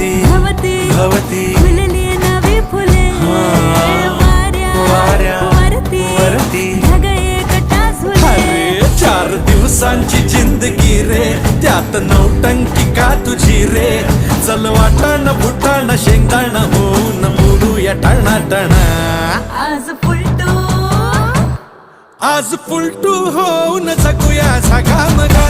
भवती भवती फुलली नवी फुले वरती ढग एकटा झुले. अरे 4 दिवसांची जिंदगी रे, त्यात नौटंकी का तुझी रे. चल वाटाण फुटाण शेंगदाण होऊन उडूया टणाटण. आज फुलटू आज फुलटू होऊन जगूया सगळा मगा.